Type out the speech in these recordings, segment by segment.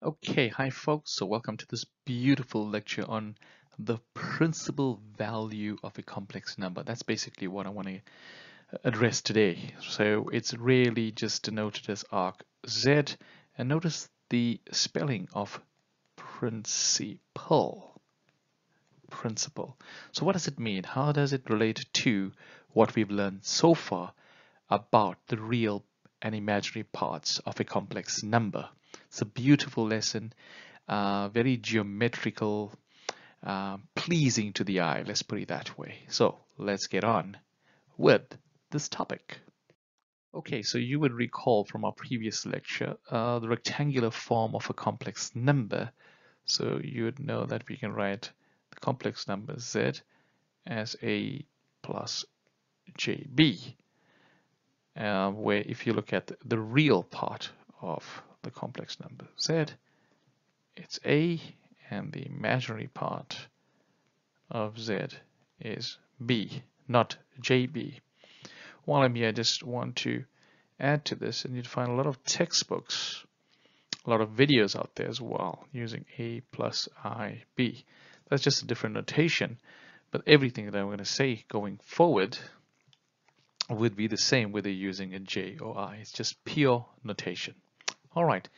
Okay, hi folks. So welcome to this beautiful lecture on the principal value of a complex number. That's basically what I want to address today. So it's really just denoted as arc Z, and notice the spelling of principal. Principal. So what does it mean? How does it relate to what we've learned so far about the real and imaginary parts of a complex number? It's a beautiful lesson, very geometrical, pleasing to the eye, let's put it that way. So let's get on with this topic. Okay, so you would recall from our previous lecture the rectangular form of a complex number. So you would know that we can write the complex number z as a plus jb, where if you look at the real part of the complex number z, it's a, and the imaginary part of z is b, not jb. While I'm here, I just want to add to this, and you'd find a lot of textbooks, a lot of videos out there as well, using a plus ib. That's just a different notation, but everything that I'm going to say going forward would be the same whether you're using a j or I. It's just pure notation. All right,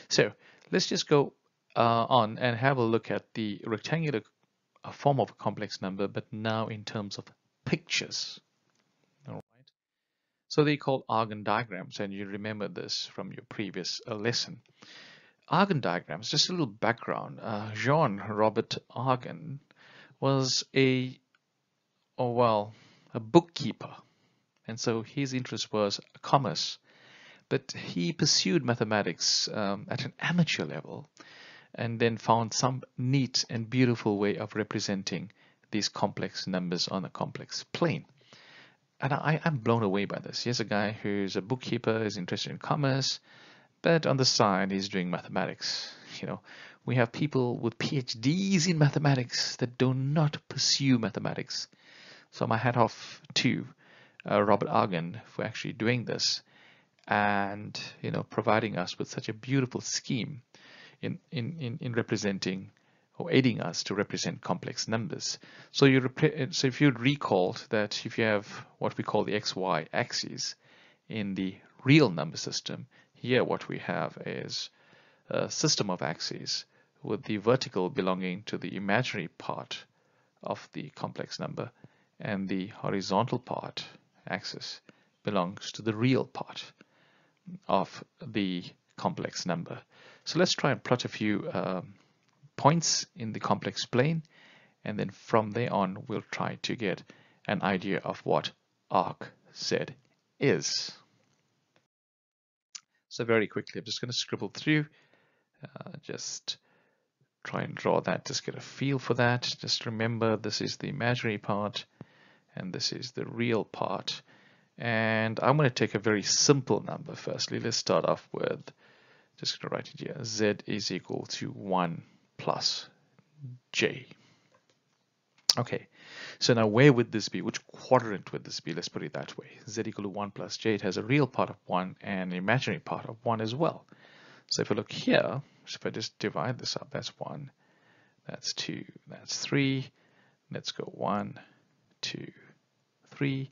so let's just go on and have a look at the rectangular form of a complex number, but now in terms of pictures. All right. So they call Argand diagrams, and you remember this from your previous lesson. Argand diagrams, just a little background. Jean Robert Argand was a bookkeeper, and so his interest was commerce. But he pursued mathematics at an amateur level, and then found some neat and beautiful way of representing these complex numbers on a complex plane. And I'm blown away by this. Here's a guy who's a bookkeeper, is interested in commerce, but on the side he's doing mathematics. You know, we have people with PhDs in mathematics that do not pursue mathematics. So my hat off to Robert Argand for actually doing this, and providing us with such a beautiful scheme in representing or aiding us to represent complex numbers. So if you recall that if you have what we call the xy axis in the real number system, here what we have is a system of axes with the vertical belonging to the imaginary part of the complex number, and the horizontal part axis belongs to the real part of the complex number. So let's try and plot a few points in the complex plane, and then from there on we'll try to get an idea of what arc Z is. So very quickly, I'm just going to scribble through, just try and draw that, just get a feel for that. Just remember, this is the imaginary part and this is the real part. And I'm going to take a very simple number firstly. Let's start off with, just going to write it here, Z is equal to 1 plus J. Okay, so now where would this be? Which quadrant would this be? Let's put it that way. Z equal to 1 plus J. It has a real part of 1 and an imaginary part of 1 as well. So if I look here, so if I just divide this up, that's 1, that's 2, that's 3. Let's go 1, 2, 3.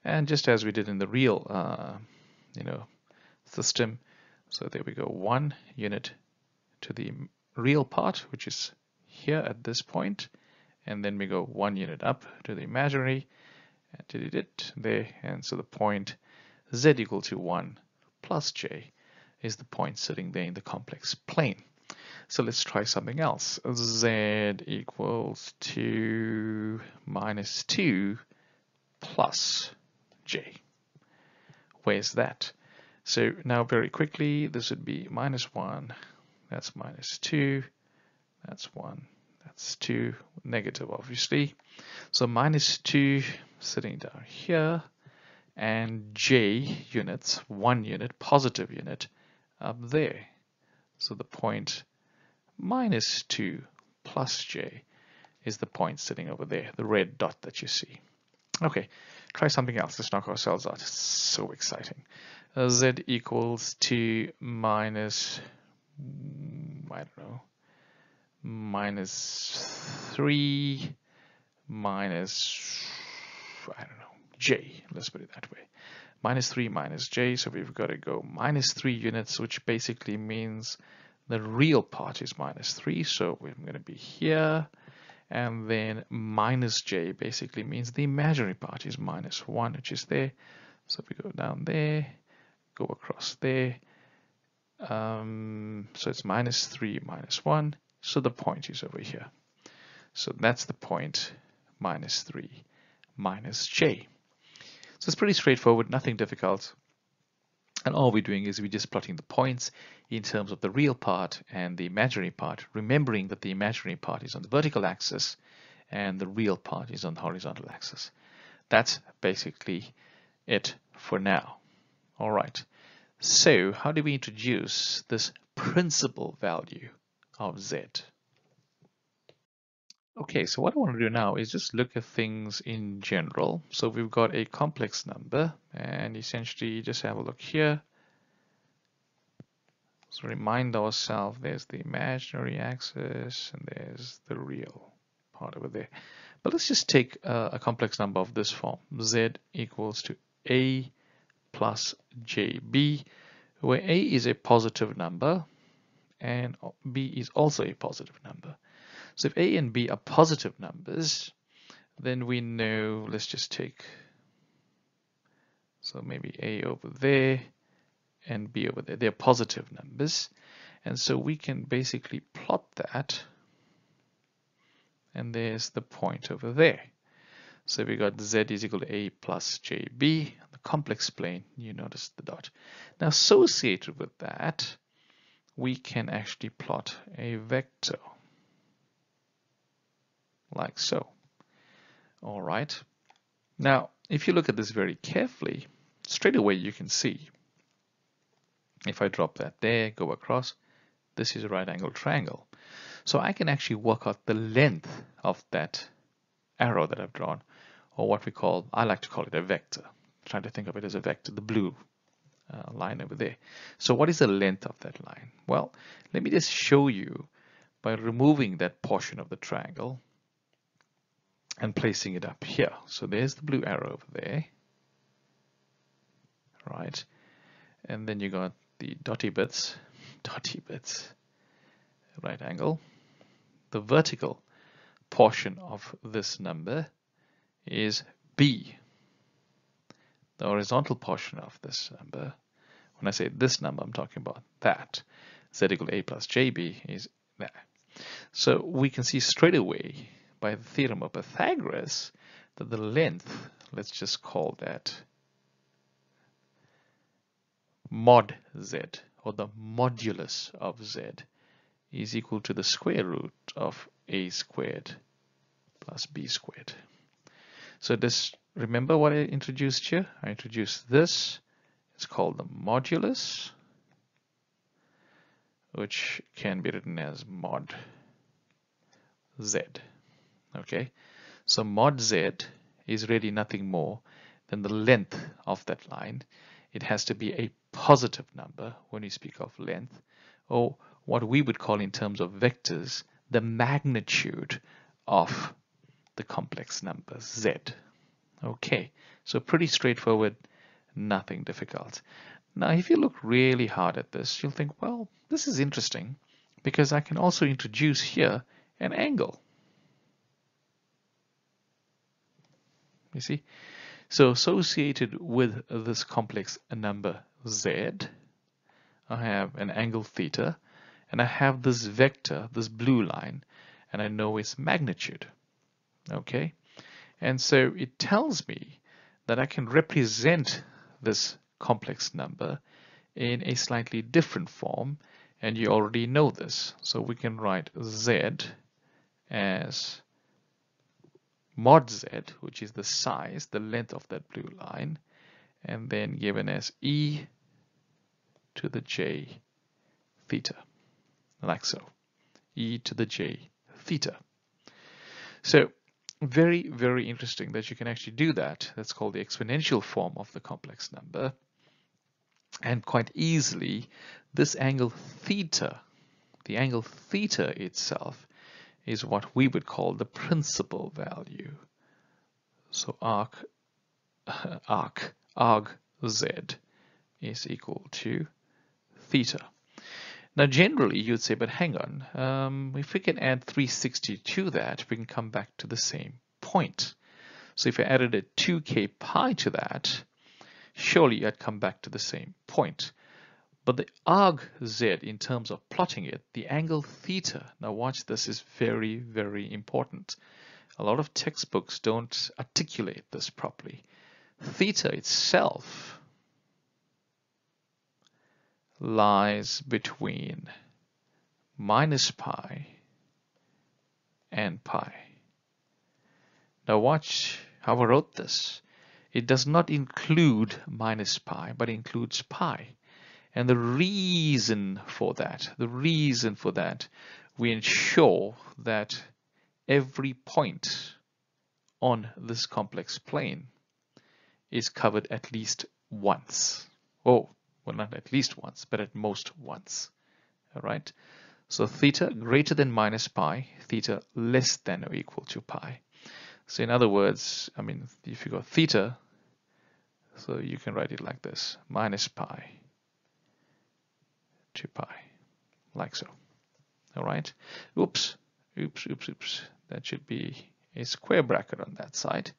And just as we did in the real system, so there we go, 1 unit to the real part, which is here at this point, and then we go 1 unit up to the imaginary, and did it there, and so the point Z equal to 1 plus J is the point sitting there in the complex plane. So let's try something else. Z equals to minus 2 plus J. Where's that? So now very quickly, this would be minus 1, that's minus 2, that's 1, that's 2, negative obviously. So minus 2 sitting down here, and J units, 1 unit, positive unit, up there. So the point minus 2 plus J is the point sitting over there, the red dot that you see. Okay, try something else. Let's knock ourselves out. It's so exciting. Z equals to minus I don't know, -3 minus, I don't know, j. Let's put it that way. -3 minus j. So we've got to go -3 units, which basically means the real part is -3. So we're going to be here. And then minus j basically means the imaginary part is -1, which is there. So if we go down there, go across there. So it's -3 minus 1. So the point is over here. So that's the point, -3 minus j. So it's pretty straightforward, nothing difficult. And all we're doing is we're just plotting the points in terms of the real part and the imaginary part, remembering that the imaginary part is on the vertical axis and the real part is on the horizontal axis. That's basically it for now. All right. So how do we introduce this principal value of z? Okay, so what I want to do now is just look at things in general. So we've got a complex number, and essentially just have a look here. So remind ourselves there's the imaginary axis and there's the real part over there. But let's just take a complex number of this form. Z equals to a plus jb, where a is a positive number and b is also a positive number. So if a and b are positive numbers, then we know, let's just take, so maybe a over there and b over there. They're positive numbers. And so we can basically plot that. And there's the point over there. So we got z is equal to a plus jb, the complex plane, you notice the dot. Now associated with that, we can actually plot a vector like so. All right. Now, if you look at this very carefully, straight away you can see, if I drop that there, go across, this is a right angled triangle. So I can actually work out the length of that arrow that I've drawn, or what we call, I like to call it a vector. I'm trying to think of it as a vector, the blue line over there. So what is the length of that line? Well, let me just show you by removing that portion of the triangle and placing it up here. So there's the blue arrow over there, right? And then you got the dotty bits, right angle. The vertical portion of this number is b. The horizontal portion of this number, when I say this number, I'm talking about that. Z equal to a plus jb is that. So we can see straight away by the theorem of Pythagoras that the length, let's just call that mod z, or the modulus of z, is equal to the square root of a squared plus b squared. So this, remember what I introduced here? I introduced this. It's called the modulus, which can be written as mod z. Okay, so mod z is really nothing more than the length of that line. It has to be a positive number when we speak of length, or what we would call in terms of vectors, the magnitude of the complex number z. Okay, so pretty straightforward, nothing difficult. Now, if you look really hard at this, you'll think, well, this is interesting because I can also introduce here an angle. You see? So associated with this complex number z, I have an angle theta, and I have this vector, this blue line, and I know its magnitude. Okay? And so it tells me that I can represent this complex number in a slightly different form, and you already know this. So we can write z as mod z, which is the size, the length of that blue line, and then given as e to the j theta, like so, e to the j theta. So very, very interesting that you can actually do that. That's called the exponential form of the complex number. And quite easily, this angle theta, the angle theta itself is what we would call the principal value. So arc z is equal to theta. Now generally you'd say, but hang on, if we can add 360 to that, we can come back to the same point. So if I added a 2k pi to that, surely I'd come back to the same point. But the arg z, in terms of plotting it, the angle theta, now watch, this is very, very important. A lot of textbooks don't articulate this properly. Theta itself lies between minus pi and pi. Now watch how I wrote this. It does not include minus pi, but includes pi. And the reason for that, we ensure that every point on this complex plane is covered at least once. Oh, well, not at least once, but at most once. All right. So theta greater than minus pi, theta less than or equal to pi. So in other words, I mean, if you got theta, so you can write it like this, minus pi to pi, like so. All right. Oops. That should be a square bracket on that side.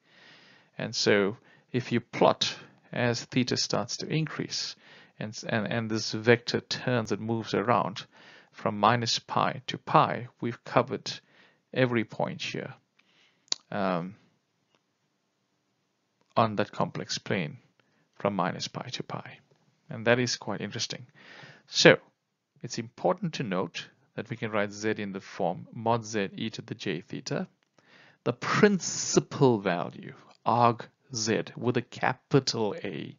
And so if you plot as theta starts to increase and this vector turns and moves around from minus pi to pi, we've covered every point here on that complex plane from minus pi to pi. And that is quite interesting. So it's important to note that we can write z in the form mod z e to the j theta. The principal value, arg z, with a capital A,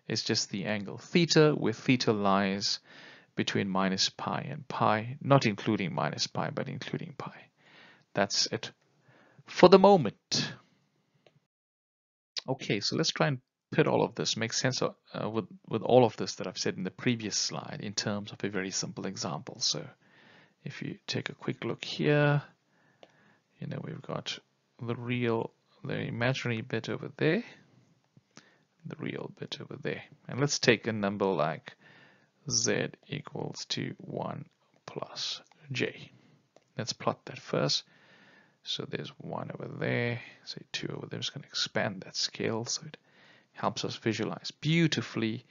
is just the angle theta, where theta lies between minus pi and pi, not including minus pi, but including pi. That's it for the moment. Okay, so let's try and put all of this, make sense of, with all of this that I've said in the previous slide in terms of a very simple example. So if you take a quick look here, you know, we've got the imaginary bit over there, the real bit over there. And let's take a number like z equals to 1 plus j. Let's plot that first. So there's 1 over there, say 2 over there. I'm just going to expand that scale so it helps us visualize beautifully.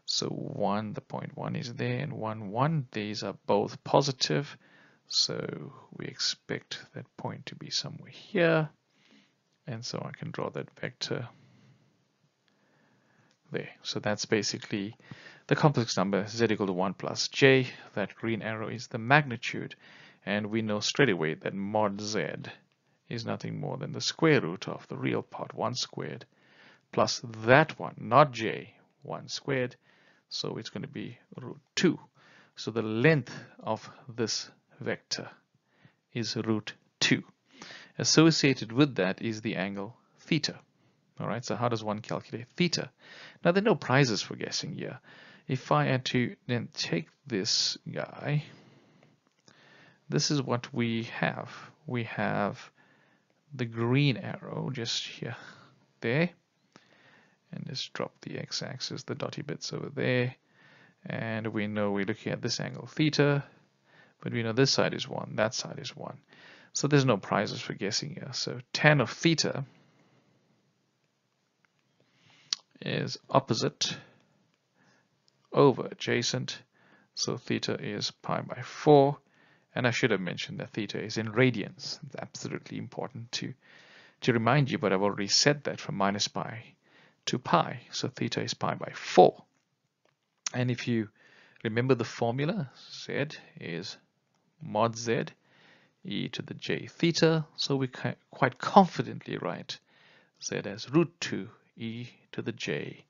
So 1, the point 1 is there, and 1, 1. These are both positive. So we expect that point to be somewhere here. And so I can draw that vector there. So that's basically the complex number z equal to 1 plus j. That green arrow is the magnitude. And we know straight away that mod z is nothing more than the square root of the real part, 1 squared, plus that one, not j, 1 squared. So it's going to be root 2. So the length of this vector is root 2. Associated with that is the angle theta. All right, so how does one calculate theta? Now, there are no prizes for guessing here. If I had to then take this guy, this is what we have. We have the green arrow just here, there. And just drop the x-axis, the dotty bits over there. And we know we're looking at this angle theta, but we know this side is 1, that side is 1. So there's no prizes for guessing here. So tan of theta is opposite over adjacent. So theta is pi by 4. And I should have mentioned that theta is in radians. It's absolutely important to remind you, but I've already said that from minus pi to pi. So theta is pi by 4. And if you remember the formula, z is mod z e to the j theta. So we can quite confidently write z as root 2 e to the j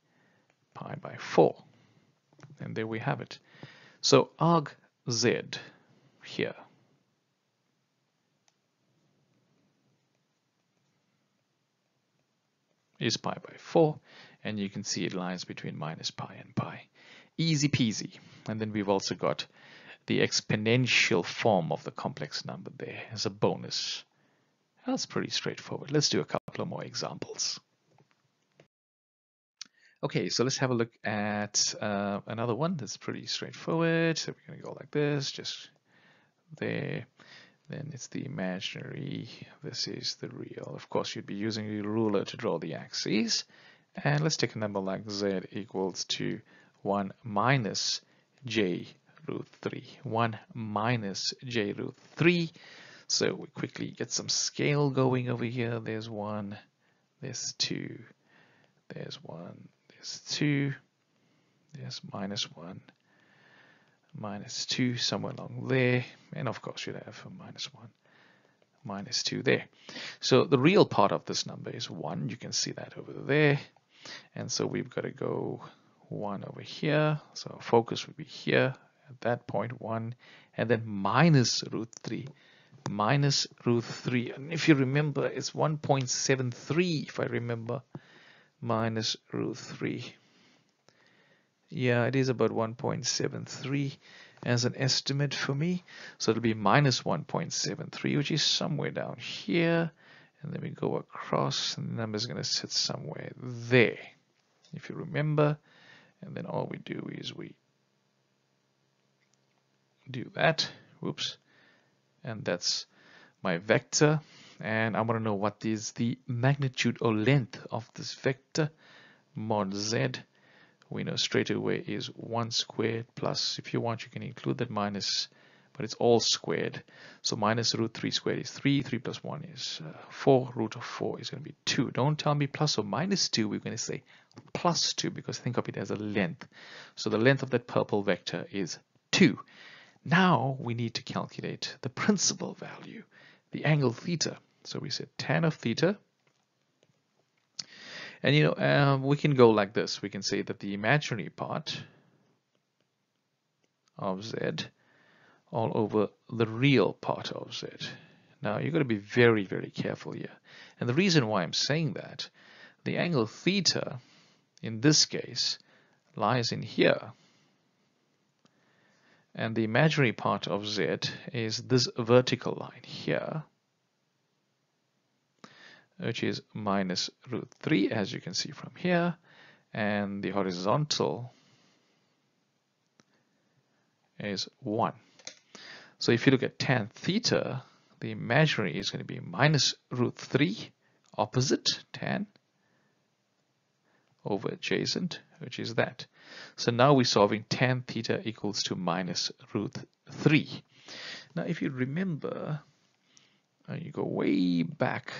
pi by 4. And there we have it. So arg z here is pi by 4, and you can see it lies between minus pi and pi. Easy peasy. And then we've also got the exponential form of the complex number there as a bonus. That's pretty straightforward. Let's do a couple of more examples. Okay, so let's have a look at another one that's pretty straightforward. So we're going to go like this, just there. Then it's the imaginary. This is the real. Of course, you'd be using your ruler to draw the axes. And let's take a number like z equals to 1 minus j root 3. 1 minus j root 3. So we quickly get some scale going over here. There's 1, there's 2, there's 1, there's 2, there's minus 1, minus 2 somewhere along there, and of course you'd have a minus 1, minus 2 there. So the real part of this number is 1. You can see that over there. And so we've got to go 1 over here. So our focus would be here at that point, 1, and then minus root 3. Minus root 3. And if you remember, it's 1.73 if I remember. Minus root 3. Yeah, it is about 1.73 as an estimate for me. So it'll be minus 1.73, which is somewhere down here. And then we go across, and the number is going to sit somewhere there, if you remember. And then all we do is we do that. Whoops. And that's my vector. And I want to know what is the magnitude or length of this vector. Mod z, we know straight away, is 1 squared plus, if you want, you can include that minus, but it's all squared. So minus root 3 squared is 3. 3 plus 1 is 4. Root of 4 is going to be 2. Don't tell me plus or minus 2. We're going to say plus 2 because think of it as a length. So the length of that purple vector is 2. Now we need to calculate the principal value, the angle theta. So we said tan of theta. And we can go like this. We can say that the imaginary part of z all over the real part of z. Now you've got to be very, very careful here. And the reason why I'm saying that, the angle theta in this case lies in here. And the imaginary part of z is this vertical line here, which is minus root 3, as you can see from here. And the horizontal is 1. So if you look at tan theta, the imaginary is going to be minus root 3, opposite tan, over adjacent, which is that. So now we're solving tan theta equals to minus root 3. Now if you remember, you go way back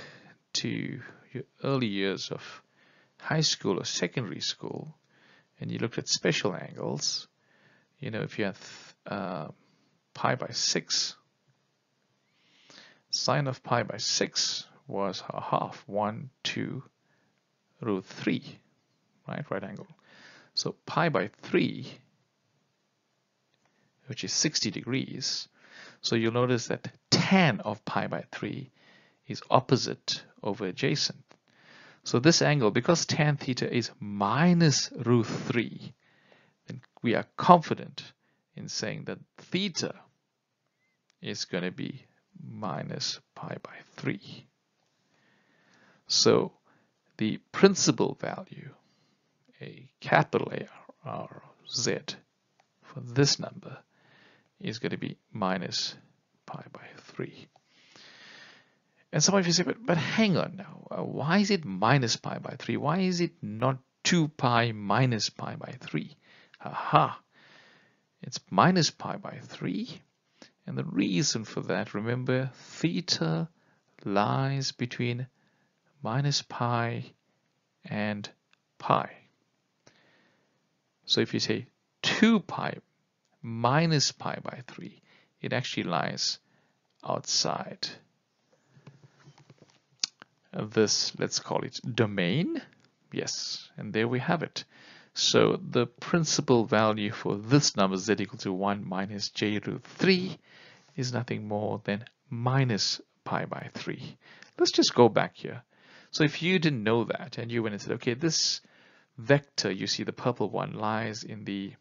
to your early years of high school or secondary school, and you looked at special angles, if you have pi by 6, sine of pi by 6 was a half, 1, 2, root 3, right angle. So pi by 3, which is 60 degrees, so you'll notice that tan of pi by 3 is opposite over adjacent. So this angle, because tan theta is minus root 3, then we are confident in saying that theta is going to be minus pi by 3. So the principal value, a capital A R Z, for this number is going to be minus pi by 3. And some of you say, but hang on now, why is it minus pi by 3? Why is it not 2 pi minus pi by 3? Aha! It's minus pi by 3. And the reason for that, remember, theta lies between minus pi and pi. So if you say 2 pi minus pi by 3, it actually lies outside of this, let's call it domain. Yes, and there we have it. So the principal value for this number z equal to 1 minus j root 3 is nothing more than minus pi by 3. Let's just go back here. So if you didn't know that and you went and said, okay, this vector, you see the purple one, lies in the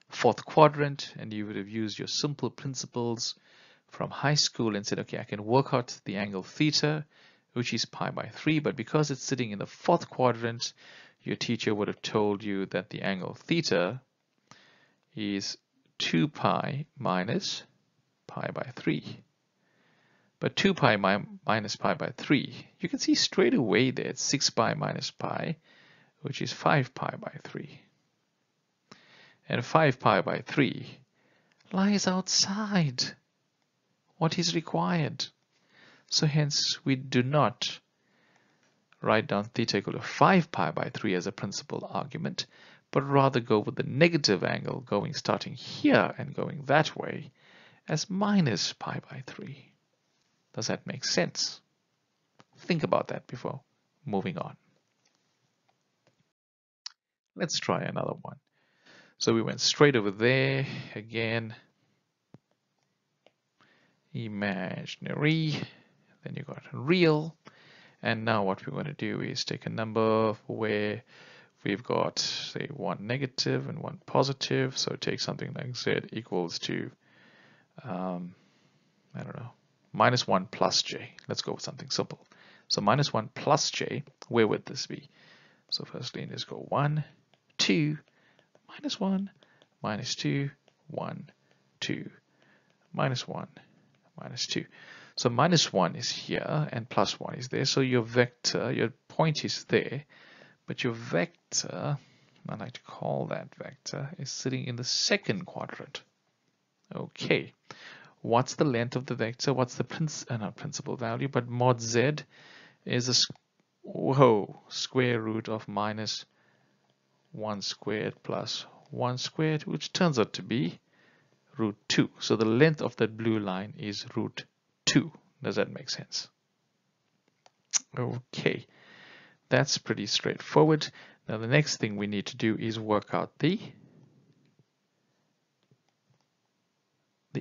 fourth quadrant, and you would have used your simple principles from high school and said, okay, I can work out the angle theta, which is pi by 3, but because it's sitting in the fourth quadrant, your teacher would have told you that the angle theta is 2 pi minus pi by 3. But 2 pi minus pi by 3, you can see straight away there it's 6 pi minus pi, which is 5 pi by 3. And 5 pi by 3 lies outside what is required. So hence we do not write down theta equal to 5 pi by 3 as a principal argument, but rather go with the negative angle going starting here and going that way as minus pi by 3. Does that make sense? Think about that before moving on. Let's try another one. So we went straight over there again. Imaginary, then you got real, and now what we're going to do is take a number where we've got, say, one negative and one positive. So take something like z equals to I don't know, minus 1 plus j. Let's go with something simple. So minus 1 plus j, where would this be? So firstly, let's go 1, 2, minus 1, minus 2, 1, 2, minus 1, minus 2. So minus 1 is here and plus 1 is there. So your vector, your point is there, but your vector, I like to call that vector, is sitting in the second quadrant. Okay. What's the length of the vector? What's the principal value? But mod z is a square root of minus 1 squared plus 1 squared, which turns out to be root 2. So the length of that blue line is root 2. Does that make sense? Okay, that's pretty straightforward. Now the next thing we need to do is work out the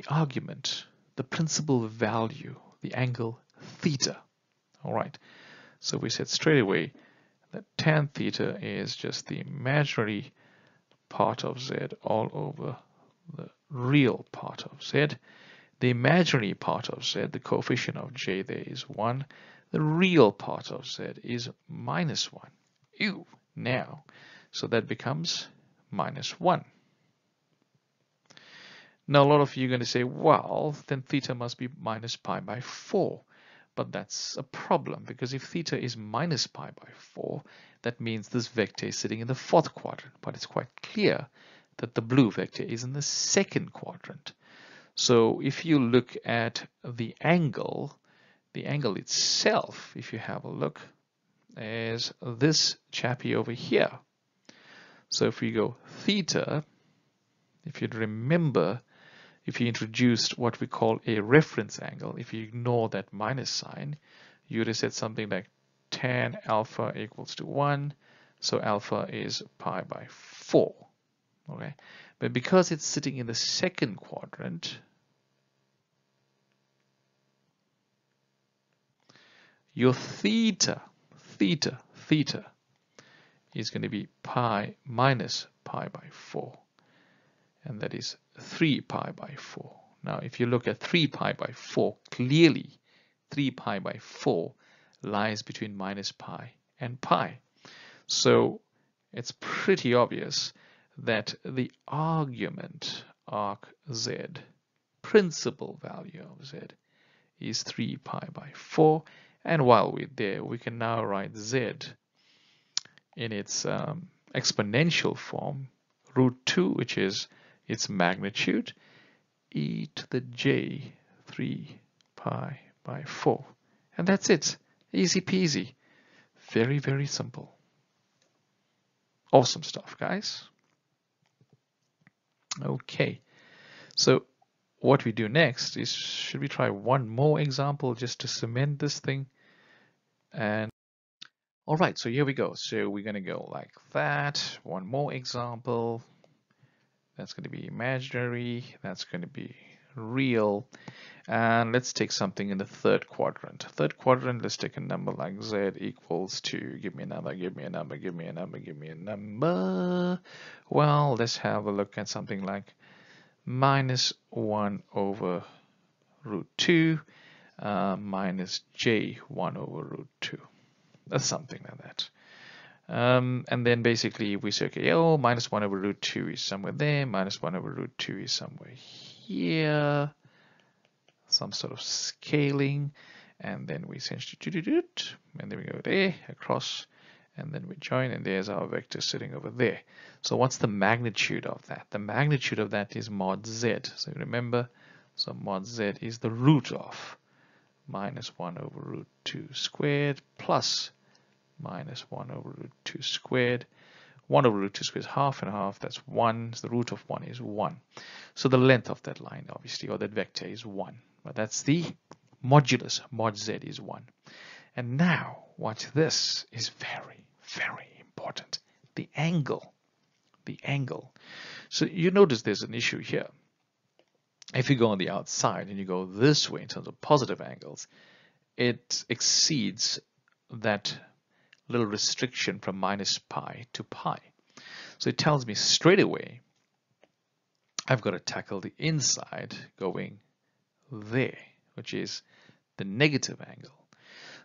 argument, the principal value, the angle theta. All right, so we said straight away that tan theta is just the imaginary part of z all over the real part of z. The imaginary part of z, the coefficient of j there is 1. The real part of z is minus 1. Ew, now, so that becomes minus 1. Now, a lot of you are going to say, well, then theta must be minus pi by 4. But that's a problem, because if theta is minus pi by 4, that means this vector is sitting in the fourth quadrant. But it's quite clear that the blue vector is in the second quadrant. So if you look at the angle itself, if you have a look, is this chappy over here. So if we go theta, if you'd remember, if you introduced what we call a reference angle, if you ignore that minus sign, you would have said something like tan alpha equals to 1. So alpha is pi by 4. Okay, but because it's sitting in the second quadrant, your theta is going to be pi minus pi by 4. And that is 3 pi by 4. Now, if you look at 3 pi by 4, clearly 3 pi by 4 lies between minus pi and pi. So it's pretty obvious that the argument arc z, principal value of z, is 3 pi by 4. And while we're there, we can now write z in its exponential form, root 2, which is its magnitude, e to the j 3 pi by 4. And that's it. Easy peasy. Very, very simple. Awesome stuff, guys. Okay. So what we do next is, should we try one more example just to cement this thing? And all right, so here we go. So we're going to go like that. One more example. That's going to be imaginary. That's going to be real. And let's take something in the third quadrant. Third quadrant, let's take a number like z equals to, give me a number, give me a number, give me a number, give me a number. Well, let's have a look at something like minus 1 over root 2 minus j 1 over root 2. That's something like that. And then basically we say, okay, oh, minus 1 over root 2 is somewhere there, minus 1 over root 2 is somewhere here, some sort of scaling, and then we essentially do it, and then we go there, across, and then we join, and there's our vector sitting over there. So what's the magnitude of that? The magnitude of that is mod z. So remember, so mod z is the root of minus 1 over root 2 squared plus minus 1 over root 2 squared. 1 over root 2 squared is half and a half, that's 1. So the root of 1 is 1. So the length of that line, obviously, or that vector is 1. But that's the modulus. Mod z is 1. And now, watch this is very, very important. The angle. The angle. So you notice there's an issue here. If you go on the outside and you go this way in terms of positive angles, it exceeds that little restriction from minus pi to pi. So it tells me straight away I've got to tackle the inside going there, which is the negative angle.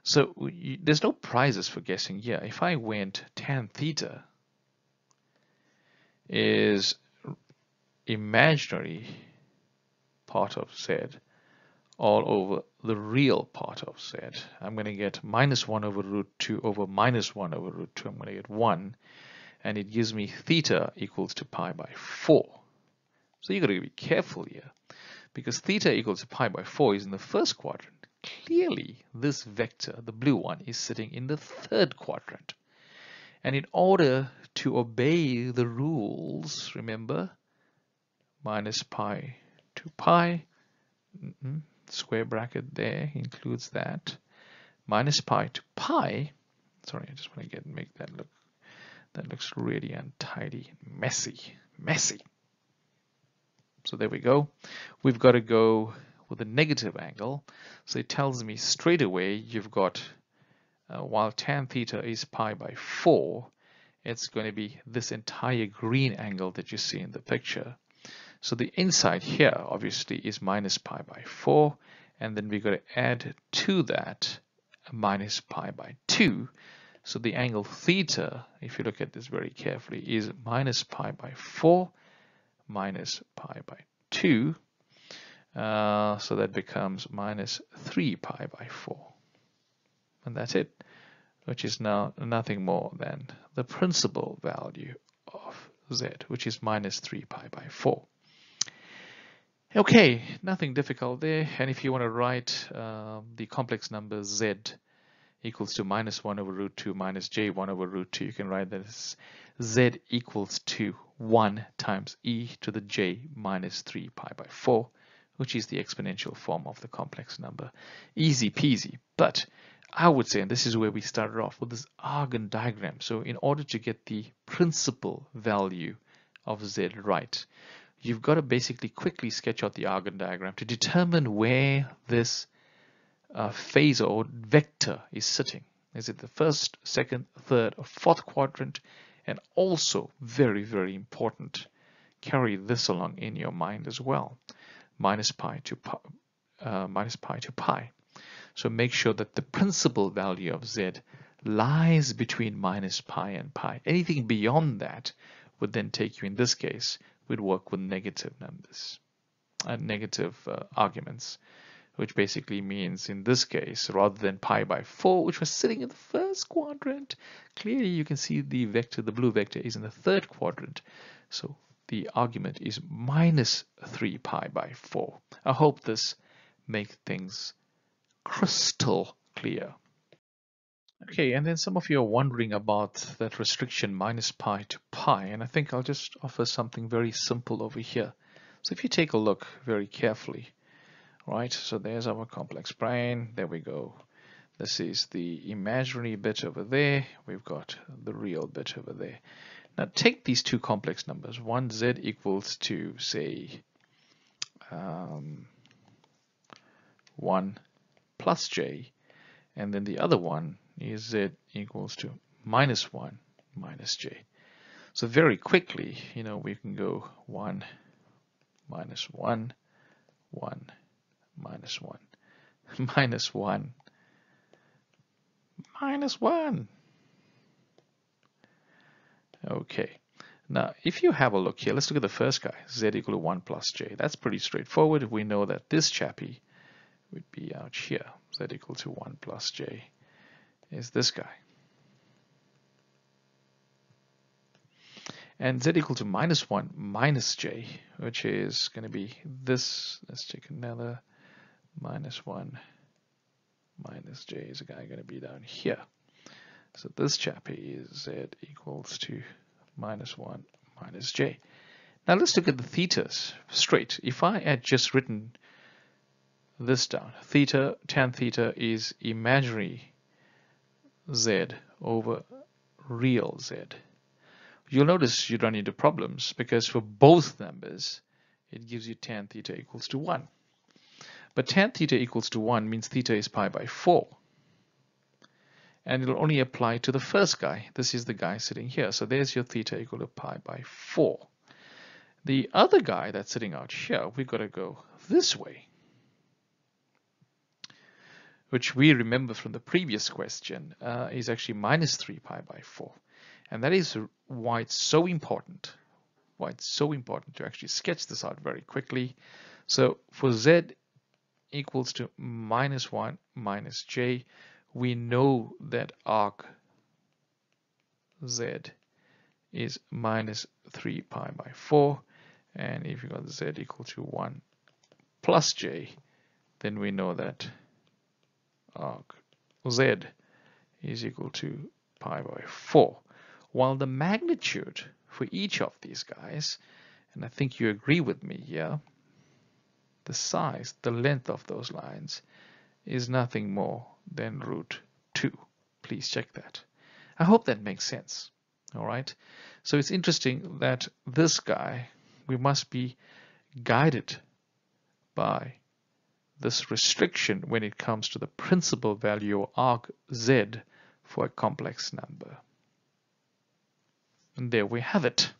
So there's no prizes for guessing here. If I went tan theta is imaginary part of z all over the real part of z, I'm going to get minus 1 over root 2 over minus 1 over root 2. I'm going to get 1, and it gives me theta equals to pi by 4. So you've got to be careful here, because theta equals to pi by 4 is in the first quadrant. Clearly, this vector, the blue one, is sitting in the third quadrant. And in order to obey the rules, remember, minus pi to pi, square bracket there includes that, minus pi to pi, sorry, I just want to make that look, that looks really untidy, messy. So there we go. We've got to go with a negative angle. So it tells me straight away you've got, while tan theta is pi by 4, it's going to be this entire green angle that you see in the picture. So the inside here obviously is minus pi by 4, and then we've got to add to that minus pi by 2. So the angle theta, if you look at this very carefully, is minus pi by 4 minus pi by 2. So that becomes minus 3 pi by 4. And that's it, which is now nothing more than the principal value of z, which is minus 3 pi by 4. Okay, nothing difficult there. And if you want to write the complex number z equals to minus 1 over root 2 minus j 1 over root 2, you can write that as z equals to 1 times e to the j minus 3 pi by 4, which is the exponential form of the complex number. Easy peasy. But I would say, and this is where we started off, with this Argand diagram. So in order to get the principal value of z right, you've got to basically quickly sketch out the Argand diagram to determine where this phasor or vector is sitting. Is it the first, second, third, or fourth quadrant? And also, very, very important, carry this along in your mind as well. Minus pi to pi. So make sure that the principal value of z lies between minus pi and pi. Anything beyond that would then take you, in this case, would work with negative numbers, negative arguments, which basically means in this case, rather than pi by 4, which was sitting in the first quadrant, clearly you can see the vector, the blue vector, is in the third quadrant. So the argument is minus 3 pi by 4. I hope this makes things crystal clear. Okay, and then some of you are wondering about that restriction minus pi to pi, and I think I'll just offer something very simple over here. So if you take a look very carefully, right, so there's our complex brane, there we go. This is the imaginary bit over there, we've got the real bit over there. Now take these two complex numbers, one z equals to, say, 1 plus j, and then the other one is z equals to minus 1 minus j. So very quickly, we can go 1 minus 1, 1 minus 1, minus 1, minus 1. Okay. Now, if you have a look here, let's look at the first guy, z equal to 1 plus j. That's pretty straightforward. We know that this chappie would be out here. Z equal to 1 plus j is this guy. And z equal to minus 1 minus j, which is going to be this. Let's take another minus 1 minus j is a guy going to be down here. So this chappie is z equals to minus 1 minus j. Now let's look at the thetas straight. If I had just written this down, theta, tan theta is imaginary z over real z. You'll notice you run into problems because for both numbers it gives you tan theta equals to 1. But tan theta equals to 1 means theta is pi by 4. And it'll only apply to the first guy. This is the guy sitting here. So there's your theta equal to pi by 4. The other guy that's sitting out here, we've got to go this way, which we remember from the previous question is actually minus 3 pi by 4. And that is why it's so important, to actually sketch this out very quickly. So for z equals to minus 1 minus j, we know that arc z is minus 3 pi by 4. And if you got z equal to 1 plus j, then we know that arc z is equal to pi by 4. While the magnitude for each of these guys, and I think you agree with me here, the size, the length of those lines is nothing more than root 2. Please check that. I hope that makes sense. All right. So it's interesting that this guy, we must be guided by this restriction when it comes to the principal value arc z for a complex number. And there we have it.